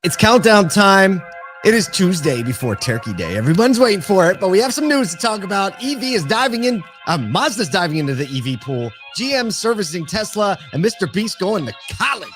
It's countdown time. It is Tuesday before Turkey Day. Everyone's waiting for it, but we have some news to talk about. Mazda's diving into the EV pool. GM servicing Tesla, and Mr. Beast going to college.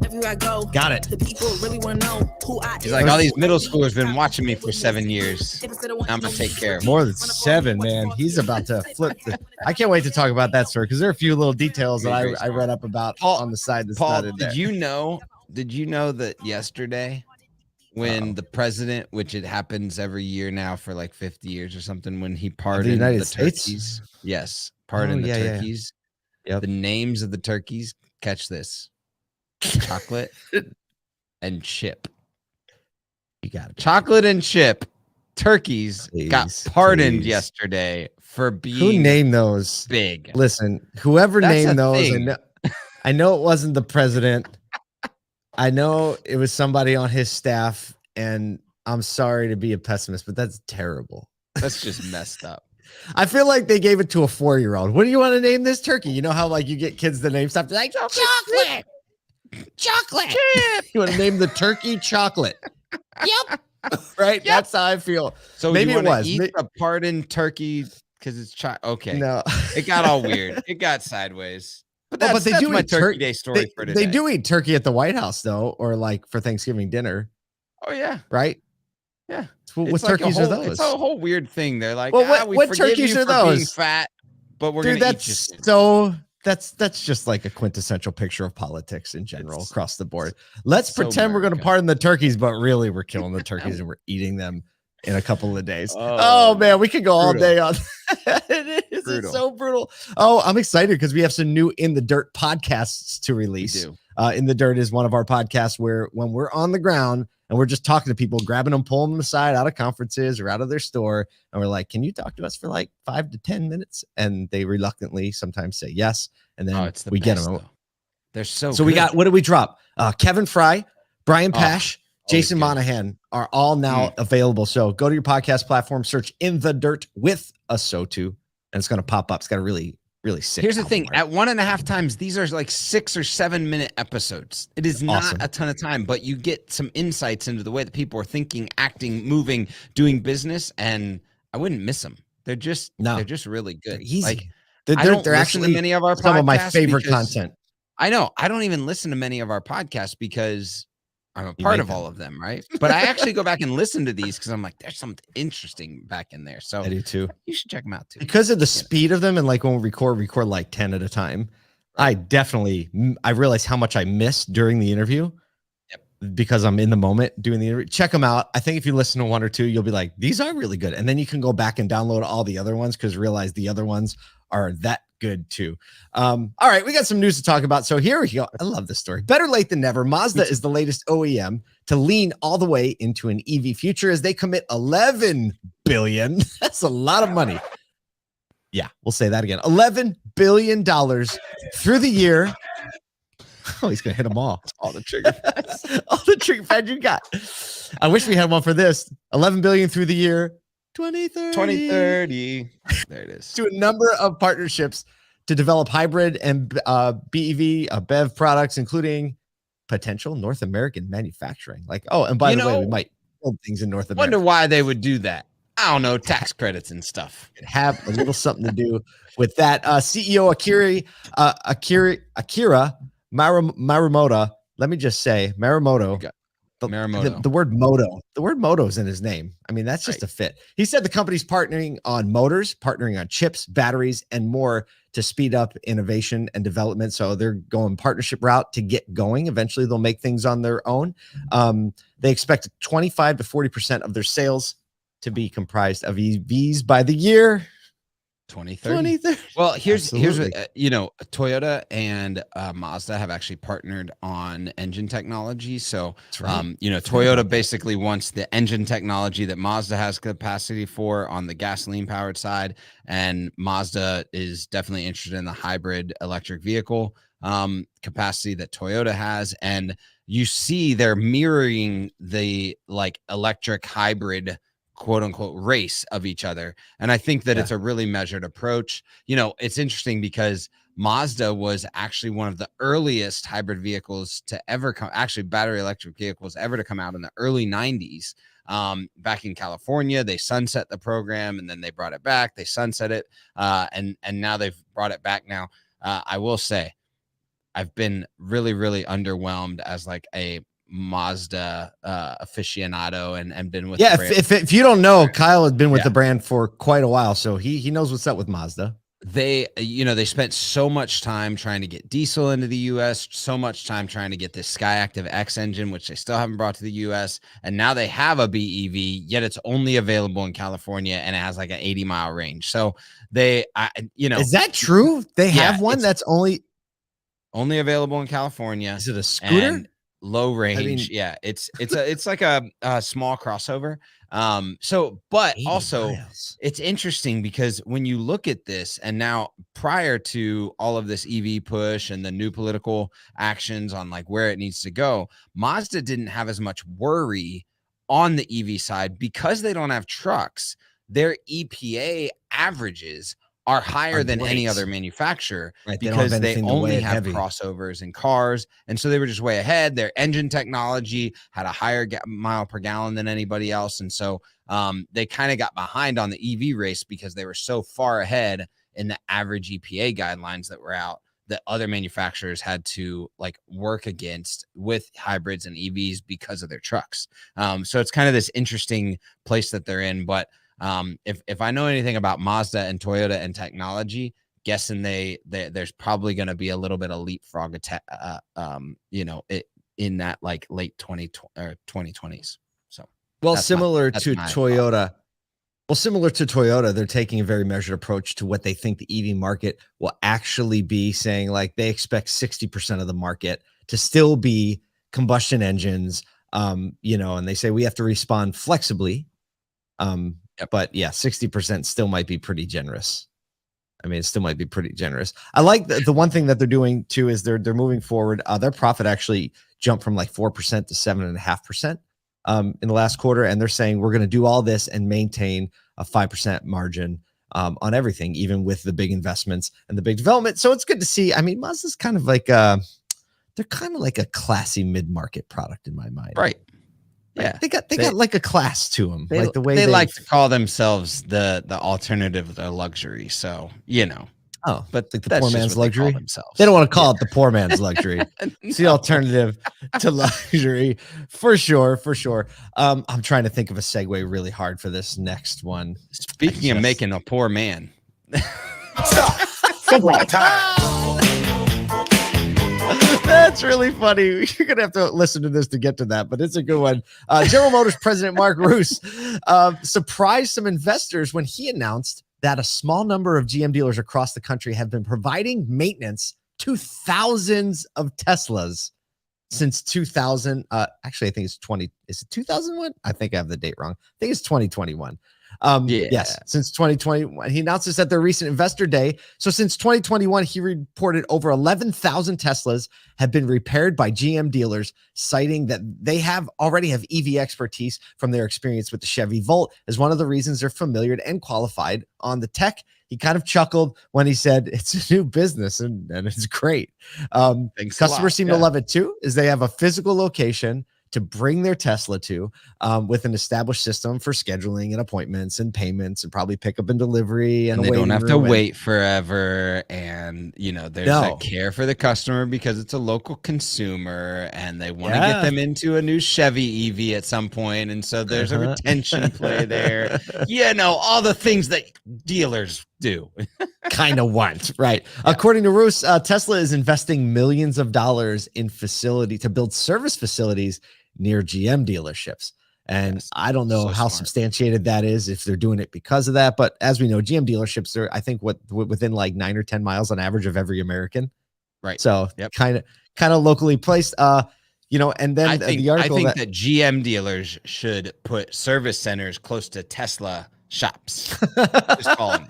Everywhere I go, got it. The people really want to know who I am. He's like, all these middle schoolers been watching me for 7 years. I'm gonna take care of them. More than 7, man. He's about to flip. I can't wait to talk about that story because there are a few little details that I read up about on the side that's not in there. Did you know that yesterday, when the president, which it happens every year now for like 50 years or something, when he pardoned the United turkeys, States? yes, pardoned the turkeys. Yep. The names of the turkeys, catch this: Chocolate and Chip. You got it. Chocolate and Chip turkeys got pardoned yesterday for being. Who named those? Big. Listen, whoever named those, I know it wasn't the president. I know it was somebody on his staff, and I'm sorry to be a pessimist, but that's terrible. That's just messed up. I feel like they gave it to a 4-year-old. What do you want to name this turkey? You know how like you get kids to name stuff like chocolate. You want to name the turkey chocolate? Yep. Right. Yep. That's how I feel. So maybe you it was eat a pardoned turkey because it's okay. No, it got all weird. It got sideways. But that's, but they that's do my eat Turkey Day story for today. They do eat turkey at the White House though, or like for Thanksgiving dinner. Oh yeah, right. Yeah. What turkeys are those? It's a whole weird thing. They're like, well, what turkeys you are for those? Being fat, but we're Dude, gonna that's eat you. So that's just like a quintessential picture of politics in general across the board. Let's pretend we're going to pardon the turkeys, but really we're killing the turkeys and we're eating them in a couple of days. Oh man, we could go all day on that. It's so brutal. Oh, I'm excited because we have some new In the Dirt podcasts to release. In the Dirt is one of our podcasts where when we're on the ground and we're just talking to people, grabbing them, pulling them aside out of conferences or out of their store, and we're like, can you talk to us for like 5 to 10 minutes? And they reluctantly sometimes say yes, and then we get them. They're so we got, what did we drop? Kevin Fry, Brian Pash, Jason Monahan are all now available. So go to your podcast platform, search In the Dirt with a SOTU, and it's going to pop up. It's got a really sick. Here's the thing: at 1.5 times, these are like 6 or 7 minute episodes. It is not a ton of time, but you get some insights into the way that people are thinking, acting, moving, doing business, and I wouldn't miss them. They're just really good. They're easy. Like, they're actually many of our some of my favorite content. I know. I don't even listen to many of our podcasts because I'm a part of all of them, right? But I actually go back and listen to these because I'm like, there's something interesting back in there. So I do too. You should check them out too. Because of the speed of them, and like when we record like 10 at a time. I realize how much I miss during the interview because I'm in the moment doing the interview. Check them out. I think if you listen to 1 or 2, you'll be like, these are really good. And then you can go back and download all the other ones because realize the other ones are that good too. All right, we got some news to talk about. So here we go. I love this story. Better late than never. Mazda is the latest OEM to lean all the way into an EV future as they commit $11 billion. That's a lot of money. Yeah, we'll say that again. $11 billion through the year. Oh, he's gonna hit them all. All the trigger pads. All the trigger pads you got. I wish we had one for this. $11 billion through the year 2030. There it is. To a number of partnerships to develop hybrid and BEV BEV products, including potential North American manufacturing. Like, and by the way, we might build things in North America. Wonder why they would do that. I don't know, tax credits and stuff. It have a little something to do with that. CEO Akira Marimoto. Let me just say, Marimoto. The word moto is in his name. I mean, that's just a fit. He said the company's partnering on motors, partnering on chips, batteries, and more to speed up innovation and development. So they're going partnership route to get going. Eventually, they'll make things on their own. They expect 25 to 40% of their sales to be comprised of EVs by the year 2030. Well, here's what Toyota and Mazda have actually partnered on engine technology. So, Toyota basically wants the engine technology that Mazda has capacity for on the gasoline powered side, and Mazda is definitely interested in the hybrid electric vehicle capacity that Toyota has. And you see they're mirroring the like electric hybrid quote unquote race of each other. And I think that it's a really measured approach. It's interesting because Mazda was actually one of the earliest hybrid vehicles to ever come, actually battery electric vehicles ever to come out in the early 90s. Back in California, they sunset the program and then they brought it back. They sunset it. And now they've brought it back now. I will say I've been really, really underwhelmed as like a Mazda aficionado and been with if you don't know, Kyle has been with the brand for quite a while, so he knows what's up with Mazda. They spent so much time trying to get diesel into the US, so much time trying to get this Skyactiv X engine, which they still haven't brought to the US, and now they have a BEV, yet it's only available in California and it has like an 80-mile range. So is that true? They have one that's only available in California. Is it a scooter? Low range. It's like a small crossover. But also miles. It's interesting because when you look at this, and now prior to all of this EV push and the new political actions on like where it needs to go, Mazda didn't have as much worry on the EV side because they don't have trucks. Their EPA averages are higher than any other manufacturer, right, because they only have crossovers and cars. And so they were just way ahead. Their engine technology had a higher mile per gallon than anybody else. And so they kind of got behind on the EV race because they were so far ahead in the average EPA guidelines that were out that other manufacturers had to like work against with hybrids and EVs because of their trucks. So it's kind of this interesting place that they're in. But if I know anything about Mazda and Toyota and technology, guessing there's probably going to be a little bit of leapfrog in that like late 2020s. So similar to Toyota, they're taking a very measured approach to what they think the EV market will actually be, saying like they expect 60% of the market to still be combustion engines, and they say we have to respond flexibly. But 60% still might be pretty generous. I mean, it still might be pretty generous. I like the one thing that they're doing too is they're moving forward. Their profit actually jumped from like 4% to 7.5% in the last quarter, and they're saying we're going to do all this and maintain a 5% margin on everything, even with the big investments and the big development. So it's good to see. I mean, Mazda's kind of like they're kind of like a classy mid-market product in my mind, right? Yeah, they got like a class to them, like the way they like to call themselves the alternative to luxury. So but like the poor man's luxury. They don't want to call it the poor man's luxury. It's the alternative to luxury for sure. I'm trying to think of a segue really hard for this next one. Speaking of making a poor man, segue time. That's really funny. You're going to have to listen to this to get to that, but it's a good one. General Motors President Mark Roos surprised some investors when he announced that a small number of GM dealers across the country have been providing maintenance to thousands of Teslas since 2000. Actually, I think it's 20. Is it 2001? I think I have the date wrong. I think it's 2021. Yes, since 2021. He announced this at their recent investor day. So since 2021, he reported over 11,000 Teslas have been repaired by GM dealers, citing that they already have EV expertise from their experience with the Chevy Volt as one of the reasons they're familiar and qualified on the tech. He kind of chuckled when he said it's a new business and it's great. Customers seem to love it too, as they have a physical location to bring their Tesla to, with an established system for scheduling and appointments and payments and probably pickup and delivery. And they don't have to wait forever. And, there's that care for the customer because it's a local consumer and they want to get them into a new Chevy EV at some point. And so there's a retention play there. All the things that dealers do kind of want, right? Yeah. According to Roos, Tesla is investing millions of dollars in to build service facilities near GM dealerships. And I don't know how substantiated that is, if they're doing it because of that. But as we know, GM dealerships are, I think, within like 9 or 10 miles on average of every American. Right. So kind of locally placed, and then I think that GM dealers should put service centers close to Tesla shops. Just call them.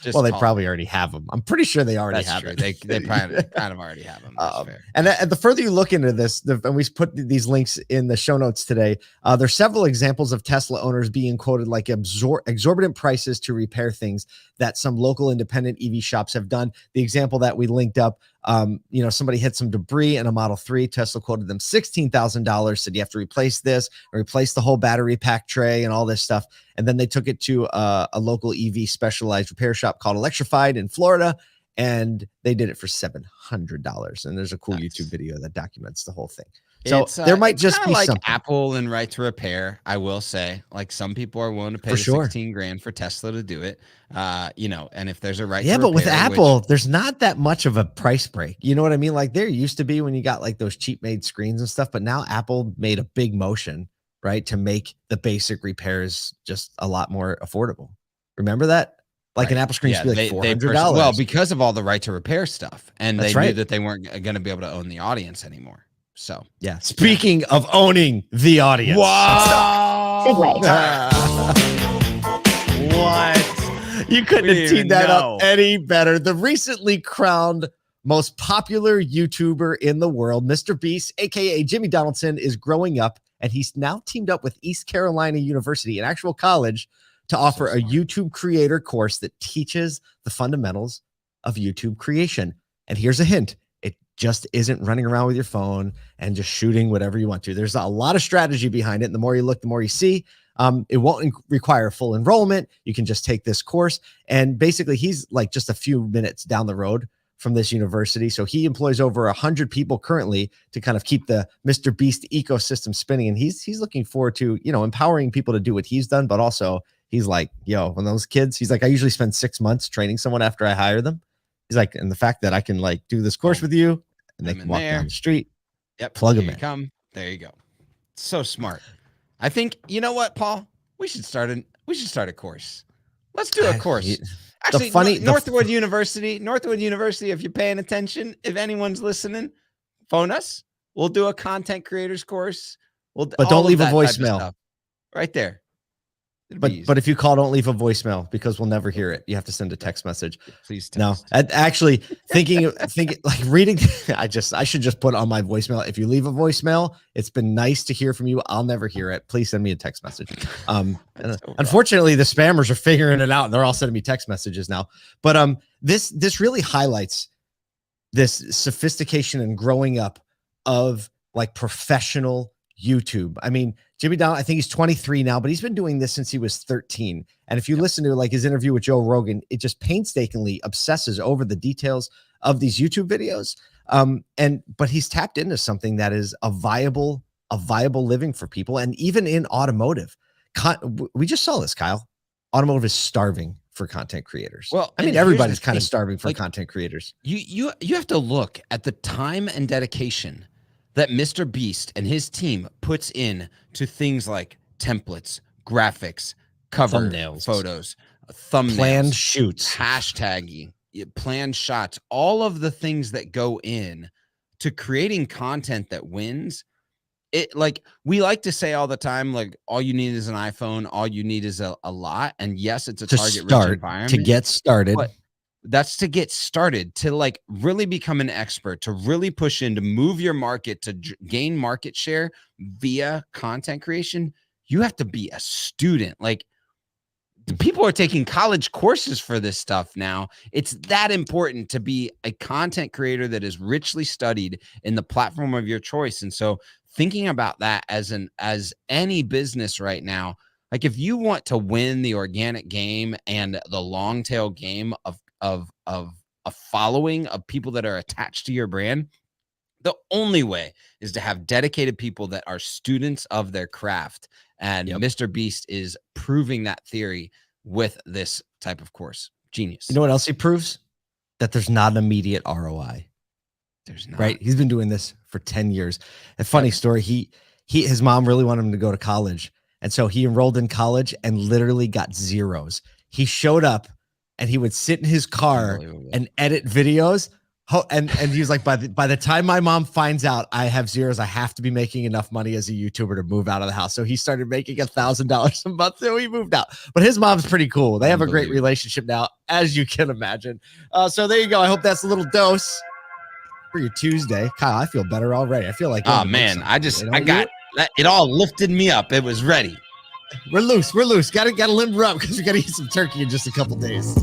Just they probably already have them. I'm pretty sure they already That's have true. it. They kind of already have them. That's fair. And the further you look into this, and we put these links in the show notes today, there's several examples of Tesla owners being quoted like exorbitant prices to repair things that some local independent EV shops have done. The example that we linked up, somebody hit some debris in a Model 3. Tesla quoted them $16,000, said you have to replace this, or replace the whole battery pack tray and all this stuff. And then they took it to a local EV specialized repair shop called Electrified in Florida, and they did it for $700. And there's a cool YouTube video that documents the whole thing. So there might just be like something. Apple and right to repair. I will say, like, some people are willing to pay $16,000 for Tesla to do it. And if there's a right, but with Apple, there's not that much of a price break. You know what I mean? Like there used to be when you got like those cheap made screens and stuff, but now Apple made a big motion, right, to make the basic repairs just a lot more affordable. Remember that? Like an Apple screen should be like $400. Well, because of all the right to repair stuff, and they knew that they weren't going to be able to own the audience anymore. So yeah. Speaking of owning the audience, wow, what? You couldn't have teed that up any better. The recently crowned most popular YouTuber in the world, Mr. Beast, aka Jimmy Donaldson, is growing up, and he's now teamed up with East Carolina University, an actual college, to offer a YouTube creator course that teaches the fundamentals of YouTube creation. And here's a hint. It just isn't running around with your phone and just shooting whatever you want to. There's a lot of strategy behind it. And the more you look, the more you see. It won't require full enrollment. You can just take this course. And basically, he's like just a few minutes down the road from this university. So he employs over 100 people currently to kind of keep the Mr. Beast ecosystem spinning. And he's looking forward to, empowering people to do what he's done, but also he's like, when those kids, he's like, I usually spend 6 months training someone after I hire them. He's like, and the fact that I can like do this course with you and they can walk down the street. Yep. Plug them in. There you go. So smart. I think, you know what, Paul? We should start a course. Let's do a course. Actually, Northwood University, if you're paying attention, if anyone's listening, phone us. We'll do a content creators course. But don't leave a voicemail. Right there. But if you call, don't leave a voicemail because we'll never hear it. You have to send a text message. Please text. No, actually thinking like reading. I should just put on my voicemail. If you leave a voicemail, it's been nice to hear from you. I'll never hear it. Please send me a text message. Unfortunately, the spammers are figuring it out and they're all sending me text messages now. But this really highlights this sophistication and growing up of like professional YouTube. I mean, Jimmy Donaldson, I think he's 23 now, but he's been doing this since he was 13. And if you listen to like his interview with Joe Rogan, it just painstakingly obsesses over the details of these YouTube videos. But he's tapped into something that is a viable living for people. And even in automotive, we just saw this, Kyle. Automotive is starving for content creators. Well, I mean, everybody's kind of starving for content creators. You have to look at the time and dedication that Mr. Beast and his team puts in to things like templates, graphics, cover thumbnails, photos, thumbnails, planned shoots, hashtagging, planned shots, all of the things that go in to creating content that wins. It, like we like to say all the time, like all you need is an iPhone, all you need is a lot. And yes, it's a target rich environment to get started. But that's to get started, to like really become an expert, to really push in, to move your market, to gain market share via content creation. You have to be a student. Like people are taking college courses for this stuff now. It's that important to be a content creator that is richly studied in the platform of your choice. And so thinking about that as any business right now, like if you want to win the organic game and the long tail game of a following of people that are attached to your brand, the only way is to have dedicated people that are students of their craft. And Mr. Beast is proving that theory with this type of course. Genius. You know what else he proves? That there's not an immediate ROI. There's not. Right? He's been doing this for 10 years. A funny story. His mom really wanted him to go to college. And so he enrolled in college and literally got zeros. He showed up and he would sit in his car and edit videos And he was like, by the time my mom finds out I have zeros, I have to be making enough money as a YouTuber to move out of the house. So he started making $1,000 a month. So he moved out. But his mom's pretty cool. They have a great relationship now, as you can imagine. So there you go. I hope that's a little dose for your Tuesday. Kyle, I feel better already. I feel like, oh man, I got it all lifted me up. It was ready. We're loose. Gotta limber up because we gotta eat some turkey in just a couple days.